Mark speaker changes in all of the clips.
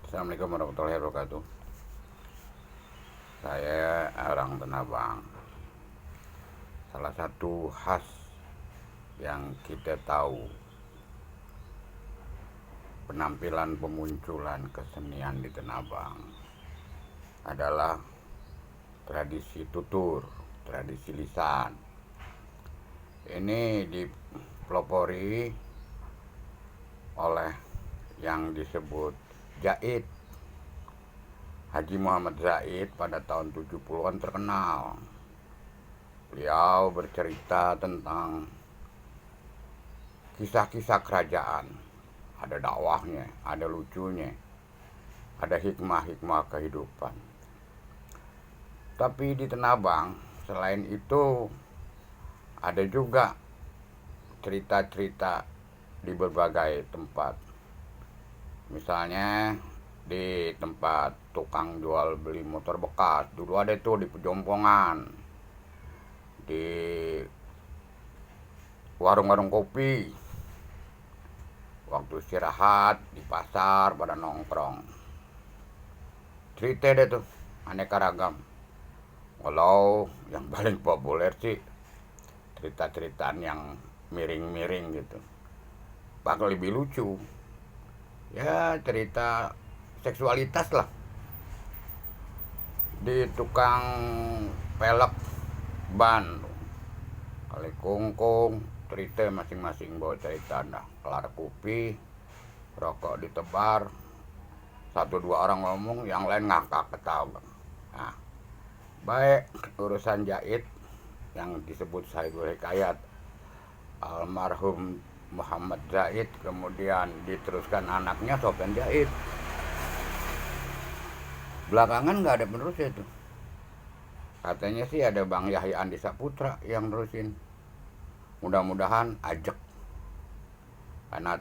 Speaker 1: Assalamualaikum warahmatullahi wabarakatuh. Saya orang Tanah Abang. Salah satu khas yang kita tahu penampilan pemunculan kesenian di Tanah Abang adalah tradisi tutur, tradisi lisan. Ini dipelopori oleh yang disebut Zaid. Haji Muhammad Zaid pada tahun 70-an terkenal. Beliau bercerita tentang kisah-kisah kerajaan. Ada dakwahnya, ada lucunya, ada hikmah-hikmah kehidupan. Tapi di Tanah Abang, selain itu ada juga cerita-cerita di berbagai tempat. Misalnya di tempat tukang jual beli motor bekas, dulu ada itu di Pejompongan, di warung-warung kopi, waktu istirahat di pasar pada nongkrong. Cerita deh tuh aneka ragam. Walau yang paling populer sih cerita-ceritaan yang miring-miring gitu, bakal lebih lucu. Ya cerita seksualitas lah, di tukang pelek ban kali kungkung, cerita masing-masing bawa cerita. Nah, kelar kopi, rokok ditebar, satu dua orang ngomong, yang lain ngakak ketawa. Nah, baik urusan Zaid yang disebut Sahibul Hikayat, almarhum Muhammad Zaid, kemudian diteruskan anaknya Sofyan Zaid. Belakangan nggak ada penerusnya itu. Katanya sih ada Bang Yahya Andi Saputra yang nerusin. Mudah-mudahan ajak, karena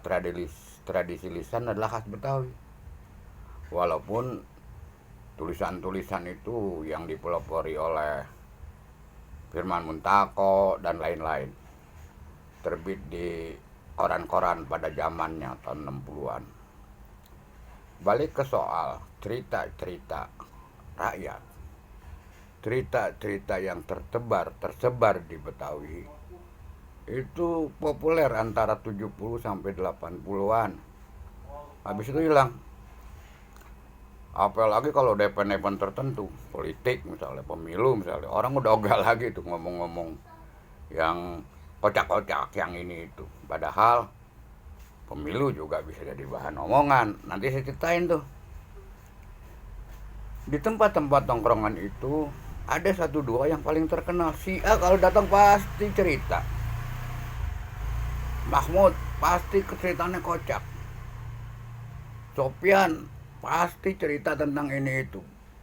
Speaker 1: tradisi lisan adalah khas Betawi. Walaupun tulisan-tulisan itu yang dipelopori oleh Firman Muntako dan lain-lain, terbit di koran-koran pada zamannya tahun 60-an. Balik ke soal cerita-cerita rakyat, cerita-cerita yang tersebar di Betawi itu populer antara 70 sampai 80-an. Habis itu hilang. Apalagi kalau ada event-event tertentu, politik misalnya, pemilu misalnya, orang udah ogah lagi tuh ngomong-ngomong yang kocak-kocak yang ini itu. Padahal pemilu juga bisa jadi bahan omongan. Nanti saya ceritain tuh. Di tempat-tempat tongkrongan itu ada satu dua yang paling terkenal. Si A kalau datang pasti cerita. Mahmud pasti ceritanya kocak. Sopyan pasti cerita tentang ini itu.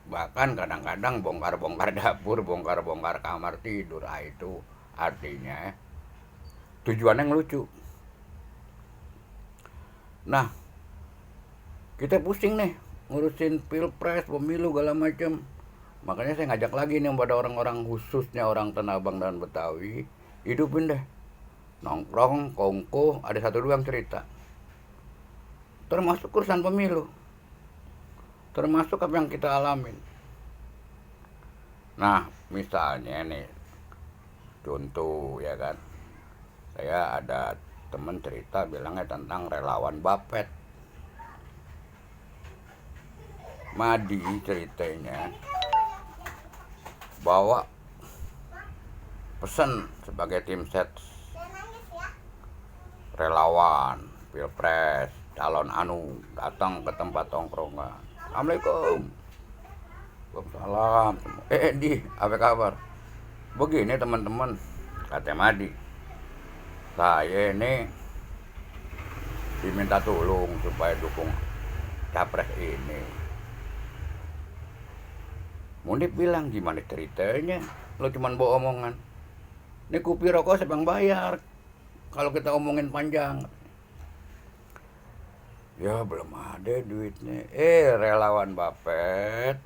Speaker 1: Bahkan kadang-kadang bongkar-bongkar dapur, bongkar-bongkar kamar tidur. Itu artinya tujuannya ngelucu. Nah, kita pusing nih ngurusin pilpres, pemilu, segala macam. Makanya saya ngajak lagi nih pada orang-orang, khususnya orang Tanah Abang dan Betawi, hidupin deh. Nongkrong, kongko, ada satu dua yang cerita. Termasuk urusan pemilu. Termasuk apa yang kita alamin. Nah, misalnya nih, contoh ya kan. Saya ada temen cerita bilangnya tentang relawan Bapet. Madi ceritanya bawa pesan sebagai tim set relawan pilpres, calon anu datang ke tempat tongkrongan. Assalamualaikum. Waalaikumsalam. Di apa kabar? Begini teman-teman, kata Madi, saya ini diminta tolong supaya dukung capres ini. Munib bilang, gimana ceritanya? Lo cuman bawa omongan. Ini kopi rokok siapa yang bayar kalau kita omongin panjang? Ya belum ada duitnya. Relawan Bapet,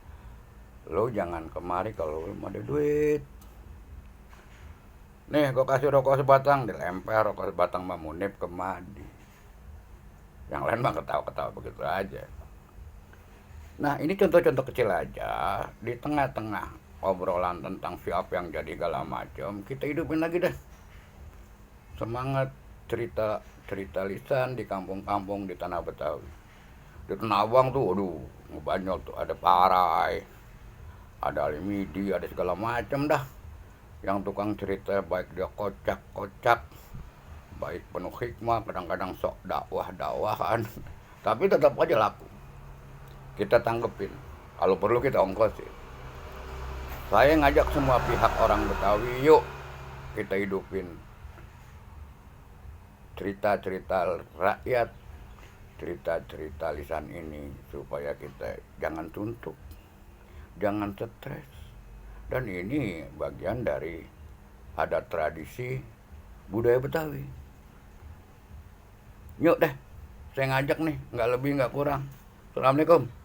Speaker 1: lo jangan kemari kalau belum ada duit. Nih gue kasih rokok sebatang, dilempar rokok sebatang sama Munib ke Madi. Yang lain mah ketawa-ketawa begitu aja. Nah, ini contoh-contoh kecil aja. Di tengah-tengah obrolan tentang siapa yang jadi segala macam, kita hidupin lagi deh semangat cerita cerita lisan di kampung-kampung di tanah Betawi. Di Tanah Abang tuh, aduh, banyak tuh, ada Parai, ada Alimidi, ada segala macam dah. Yang tukang cerita baik dia kocak-kocak, baik penuh hikmah, kadang-kadang sok dakwah-dakwahan, tapi tetap aja laku. Kita tanggepin, kalau perlu kita ongkosin. Saya ngajak semua pihak orang Betawi, yuk kita hidupin cerita-cerita rakyat, cerita-cerita lisan ini supaya kita jangan suntuk, jangan stres. Dan ini bagian dari adat tradisi budaya Betawi. Yuk deh, saya ngajak nih, nggak lebih nggak kurang. Assalamualaikum.